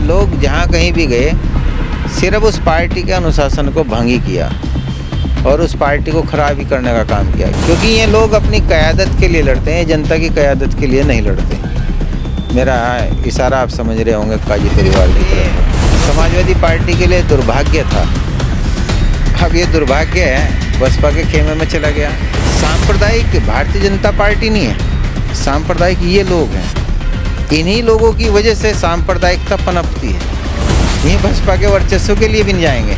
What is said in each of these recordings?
लोग जहाँ कहीं भी गए सिर्फ उस पार्टी के अनुशासन को भंग ही किया और उस पार्टी को खराब ही करने का काम किया, क्योंकि ये लोग अपनी क़यादत के लिए लड़ते हैं, जनता की क़यादत के लिए नहीं लड़ते। मेरा इशारा आप समझ रहे होंगे काजी परिवार की तरफ। समाजवादी पार्टी के लिए दुर्भाग्य था, अब ये दुर्भाग्य है बसपा के खेमे में चला गया। सांप्रदायिक भारतीय जनता पार्टी नहीं है, सांप्रदायिक ये लोग हैं। इन्हीं लोगों की वजह से सांप्रदायिकता पनपती है। ये बसपा के वर्चस्व के लिए भी नहीं जाएंगे।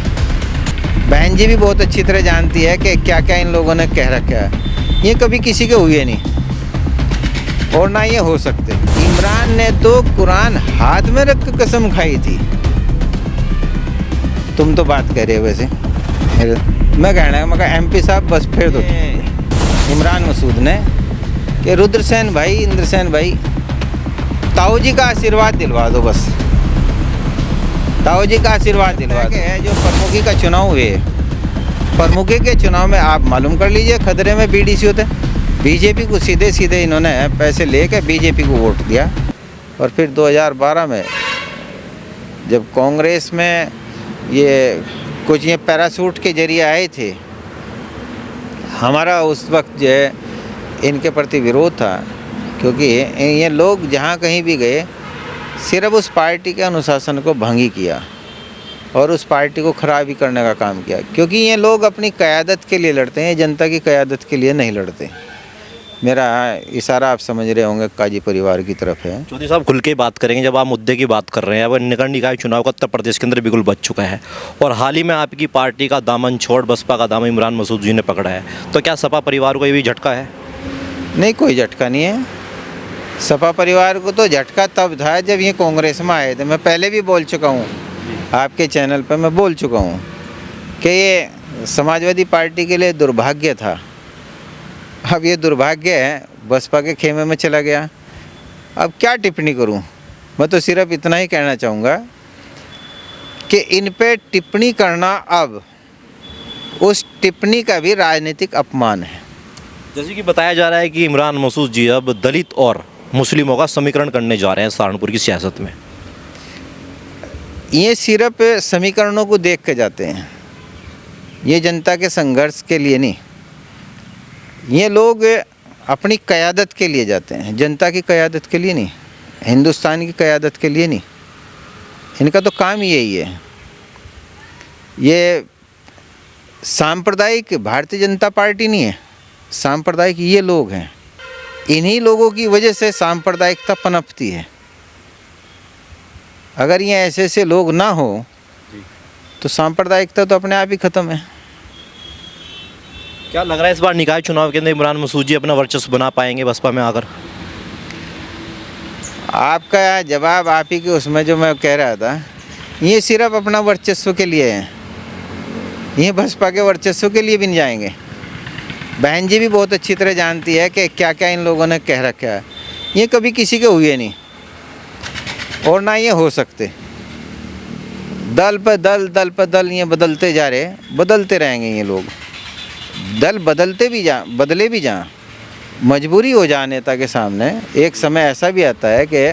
बहन जी भी बहुत अच्छी तरह जानती है कि क्या क्या इन लोगों ने कह रखा है। ये कभी किसी के हुए नहीं और ना ये हो सकते। इमरान ने तो कुरान हाथ में रख कर कसम खाई थी। तुम तो बात कर रहे हो वैसे, मैं कहना है मगर MP साहब बस फिर दो इमरान मसूद ने कि रुद्रसेन भाई, इंद्रसेन भाई, ताऊ जी का आशीर्वाद दिलवा दो, बस ताऊ जी का आशीर्वाद दिलवा दो। जो प्रमुखी का चुनाव हुए, प्रमुखी के चुनाव में आप मालूम कर लीजिए खतरे में BDC होते। बीजेपी को सीधे सीधे इन्होंने पैसे लेके बीजेपी को वोट दिया और फिर 2012 में जब कांग्रेस में ये कुछ ये पैरासूट के जरिए आए थे, हमारा उस वक्त जो है इनके प्रति विरोध था, क्योंकि ये लोग जहाँ कहीं भी गए सिर्फ उस पार्टी के अनुशासन को भंग ही किया और उस पार्टी को खराब ही करने का काम किया, क्योंकि ये लोग अपनी क़यादत के लिए लड़ते हैं, जनता की क़यादत के लिए नहीं लड़ते। मेरा इशारा आप समझ रहे होंगे काजी परिवार की तरफ है। चौधरी साहब खुल के बात करेंगे, जब आप मुद्दे की बात कर रहे हैं, अब नगर निकाय चुनाव का उत्तर प्रदेश के अंदर बिल्कुल बच चुका है और हाल ही में आपकी पार्टी का दामन छोड़ बसपा का दामन इमरान मसूद जी ने पकड़ा है, तो क्या सपा परिवार को ये भी झटका है? नहीं, कोई झटका नहीं है। सपा परिवार को तो झटका तब था जब ये कांग्रेस में आए थे। मैं पहले भी बोल चुका हूँ, आपके चैनल पर मैं बोल चुका हूँ कि ये समाजवादी पार्टी के लिए दुर्भाग्य था। अब ये दुर्भाग्य है बसपा के खेमे में चला गया। अब क्या टिप्पणी करूं? मैं तो सिर्फ इतना ही कहना चाहूँगा कि इन पे टिप्पणी करना अब उस टिप्पणी का भी राजनीतिक अपमान है। जैसे कि बताया जा रहा है कि इमरान मसूद जी अब दलित और मुस्लिमों का समीकरण करने जा रहे हैं सहारनपुर की सियासत में। ये सिर्फ समीकरणों को देख के जाते हैं, ये जनता के संघर्ष के लिए नहीं। ये लोग अपनी क़यादत के लिए जाते हैं, जनता की क़यादत के लिए नहीं, हिंदुस्तान की क़यादत के लिए नहीं। इनका तो काम यही है। ये सांप्रदायिक भारतीय जनता पार्टी नहीं है, सांप्रदायिक ये लोग हैं। इन्हीं लोगों की वजह से सांप्रदायिकता पनपती है। अगर ये ऐसे ऐसे लोग ना हो तो सांप्रदायिकता तो अपने आप ही ख़त्म है। क्या लग रहा है इस बार निकाय चुनाव के अंदर इमरान मसूद जी अपना वर्चस्व बना पाएंगे बसपा में आकर? आपका जवाब आप ही के उसमें जो मैं कह रहा था, ये सिर्फ अपना वर्चस्व के लिए है। ये बसपा के वर्चस्व के लिए भी नहीं जाएंगे। बहन जी भी बहुत अच्छी तरह जानती है कि क्या क्या इन लोगों ने कह रखा है। ये कभी किसी के हुए नहीं और ना ये हो सकते। दल पर दल, दल पर दल ये बदलते जा रहे, बदलते रहेंगे ये लोग। दल बदलते भी जा, बदले भी जा, मजबूरी हो जा नेता के सामने। एक समय ऐसा भी आता है कि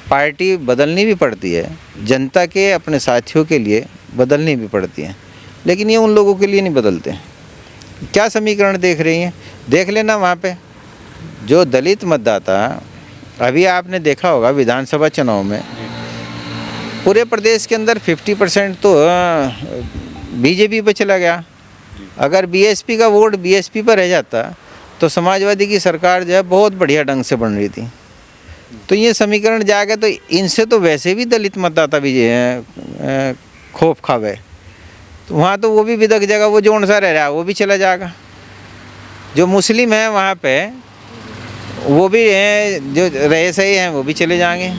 पार्टी बदलनी भी पड़ती है, जनता के अपने साथियों के लिए बदलनी भी पड़ती है, लेकिन ये उन लोगों के लिए नहीं बदलते। क्या समीकरण देख रही हैं? देख लेना वहाँ पे जो दलित मतदाता, अभी आपने देखा होगा विधानसभा चुनाव में पूरे प्रदेश के अंदर 50% तो बीजेपी पे चला गया। अगर BSP का वोट BSP पर रह जाता तो समाजवादी की सरकार जो है बहुत बढ़िया ढंग से बन रही थी। तो ये समीकरण जाके तो इनसे तो वैसे भी दलित मतदाता भी खौफ खावे, तो वहाँ तो वो भी बिदक जाएगा। वो जोन सा रह रहा है वो भी चला जाएगा। जो मुस्लिम है वहाँ पे वो भी हैं, जो रहे सही हैं वो भी चले जाएंगे।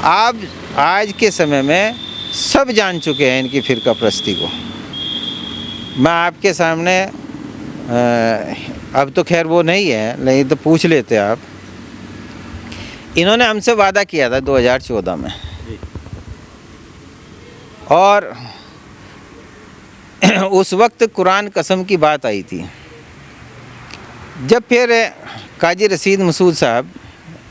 आप आज के समय में सब जान चुके हैं इनकी फ़िरका परस्ती को। मैं आपके सामने अब तो खैर वो नहीं है, नहीं तो पूछ लेते आप। इन्होंने हमसे वादा किया था 2014 में और उस वक्त कुरान कसम की बात आई थी। जब फिर काजी रशीद मसूद साहब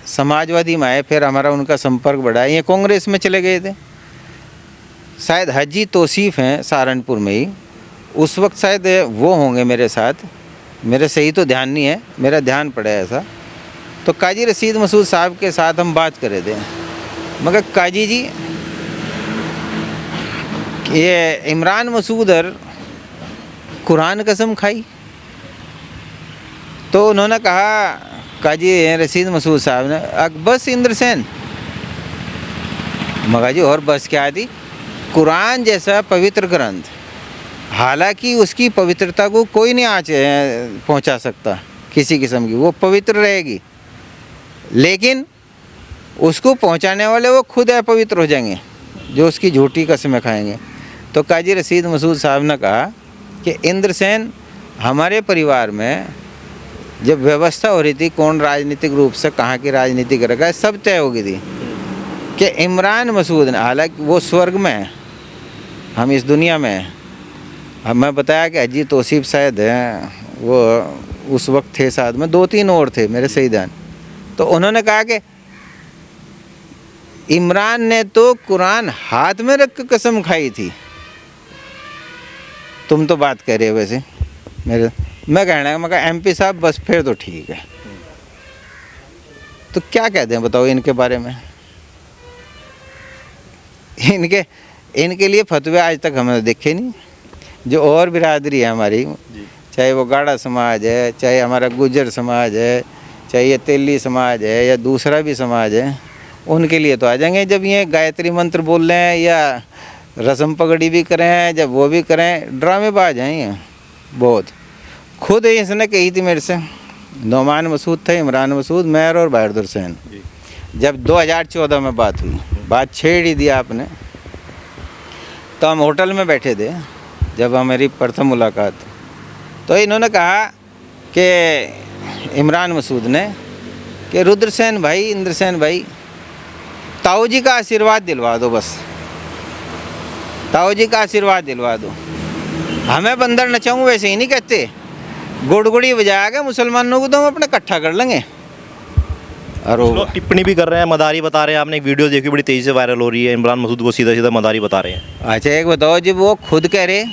समाजवादी में आए, फिर हमारा उनका संपर्क बढ़ा, ये कांग्रेस में चले गए थे। शायद हाजी तौसीफ हैं सहारनपुर में ही, उस वक्त शायद वो होंगे मेरे साथ, मेरे सही तो ध्यान नहीं है, मेरा ध्यान पड़ा है ऐसा। तो काजी रशीद मसूद साहब के साथ हम बात कर रहे थे, मगर काजी जी ये इमरान मसूद और कुरान कसम खाई। तो उन्होंने कहा काजी रशीद मसूद साहब ने, बस इंद्रसेन, मगर जी और बस क्या थी, कुरान जैसा पवित्र ग्रंथ, हालांकि उसकी पवित्रता को कोई नहीं आँच पहुंचा सकता किसी किस्म की, वो पवित्र रहेगी, लेकिन उसको पहुंचाने वाले वो खुद अपवित्र हो जाएंगे जो उसकी झूठी कसमें खाएंगे। तो काजी रशीद मसूद साहब ने कहा कि इंद्रसेन, हमारे परिवार में जब व्यवस्था हो रही थी कौन राजनीतिक रूप से कहाँ की राजनीति करेगा, सब तय हो गई थी कि इमरान मसूद ने, हालांकि वो स्वर्ग में है, हम इस दुनिया में हैं। अब मैं बताया कि हाजी तौसीफ शायद हैं, वो उस वक्त थे साथ में, 2-3 और थे मेरे सही ध्यान। तो उन्होंने कहा कि इमरान ने तो कुरान हाथ में रख कर कसम खाई थी। तुम तो बात कर रहे हो वैसे, मैं कहना है मगर MP साहब बस फिर तो ठीक है। तो क्या कहते हैं बताओ इनके बारे में? इनके लिए फतवे आज तक हमने देखे नहीं। जो और बिरादरी है हमारी, चाहे वो गाड़ा समाज है, चाहे हमारा गुज्जर समाज है, चाहे ये तेली समाज है या दूसरा भी समाज है, उनके लिए तो आ जाएंगे जब ये गायत्री मंत्र बोल रहे हैं या रस्म पगड़ी भी करें, जब वो भी करें, ड्रामेबाज हैं ये बहुत। खुद इसने कही थी मेरे से, नौमान मसूद थे, इमरान मसूद, मेहर और बहादुर हुसैन, जब 2014 में बात हुई, बात छेड़ ही दिया आपने। तो हम होटल में बैठे थे जब हमारी प्रथम मुलाकात, तो इन्होंने कहा कि इमरान मसूद ने कि रुद्रसेन भाई, इंद्रसेन भाई, ताऊ जी का आशीर्वाद दिलवा दो, बस ताऊ जी का आशीर्वाद दिलवा दो। हमें बंदर नचाऊँ वैसे ही नहीं कहते, गुड़गुड़ी बजा के मुसलमानों को तो हम अपने इकट्ठा कर लेंगे। और लोग टिप्पणी भी कर रहे हैं, मदारी बता रहे हैं, आपने एक वीडियो देखी बड़ी तेज़ी से वायरल हो रही है, इमरान मसूद को सीधा सीधा मदारी बता रहे हैं। अच्छा एक बताओ, जब वो खुद कह रहे,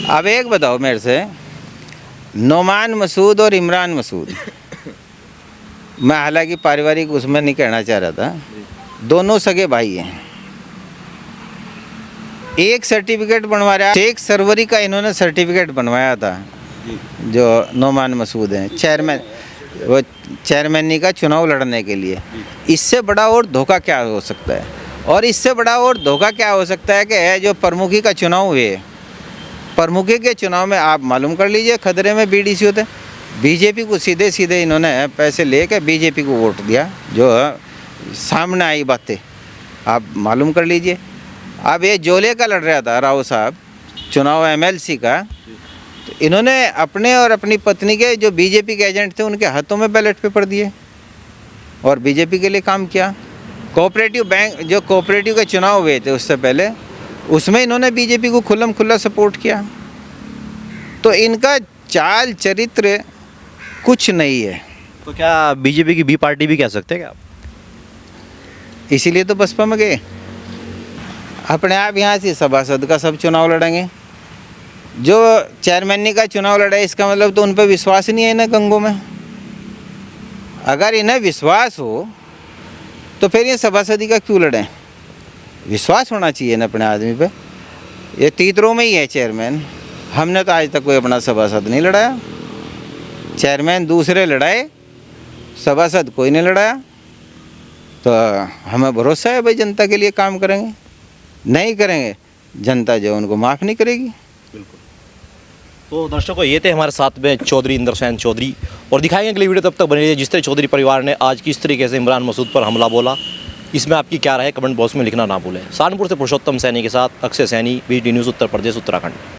अब एक बताओ मेरे से, नौमान मसूद और इमरान मसूद, मैं हालांकि पारिवारिक उसमें नहीं कहना चाह रहा था, दोनों सगे भाई हैं। एक सर्टिफिकेट बनवा रहा, शेख सरवरी का इन्होंने सर्टिफिकेट बनवाया था, जो नौमान मसूद हैं चेयरमैन, वो चेयरमैनी का चुनाव लड़ने के लिए। इससे बड़ा और धोखा क्या हो सकता है? और इससे बड़ा और धोखा क्या हो सकता है कि जो प्रमुखी का चुनाव हुए, प्रमुखी के चुनाव में आप मालूम कर लीजिए खतरे में BDC होते, बीजेपी को सीधे सीधे इन्होंने पैसे लेके बीजेपी को वोट दिया, जो सामने आई बातें आप मालूम कर लीजिए। अब ये जोले का लड़ रहा था राव साहब चुनाव MLC का, तो इन्होंने अपने और अपनी पत्नी के जो बीजेपी के एजेंट थे उनके हाथों में बैलेट पेपर दिए और बीजेपी के लिए काम किया। कोऑपरेटिव बैंक, जो कोऑपरेटिव के चुनाव हुए थे उससे पहले, उसमें इन्होंने बीजेपी को खुल्लम खुल्ला सपोर्ट किया। तो इनका चाल चरित्र कुछ नहीं है। तो क्या बीजेपी की B पार्टी भी कह सकते हैं क्या आप? इसीलिए तो बसपा में गए, अपने आप यहाँ से सभासद का सब चुनाव लड़ेंगे। जो चेयरमैनी का चुनाव लड़े, इसका मतलब तो उन पर विश्वास नहीं है इन्हें गंगों में। अगर इन्हें विश्वास हो तो फिर ये सभासदी का क्यों लड़ें? विश्वास होना चाहिए ना अपने आदमी पे। ये तीतरों में ही है चेयरमैन, हमने तो आज तक कोई अपना सभासद नहीं लड़ाया। चेयरमैन दूसरे लड़ाए, सभासद कोई नहीं लड़ाया। तो हमें भरोसा है भाई जनता के लिए काम करेंगे, नहीं करेंगे जनता जो उनको माफ़ नहीं करेगी। बिल्कुल। तो दर्शकों, ये थे हमारे साथ में चौधरी इंद्रसेन चौधरी, और दिखाएंगे अगली वीडियो तब तक बनी रही है। जिस तरह चौधरी परिवार ने आज किस तरीके से इमरान मसूद पर हमला बोला, इसमें आपकी क्या राय है कमेंट बॉक्स में लिखना ना भूलें। सहारनपुर से पुरुषोत्तम सैनी के साथ अक्षय सैनी, BD न्यूज़ उत्तर प्रदेश उत्तराखंड।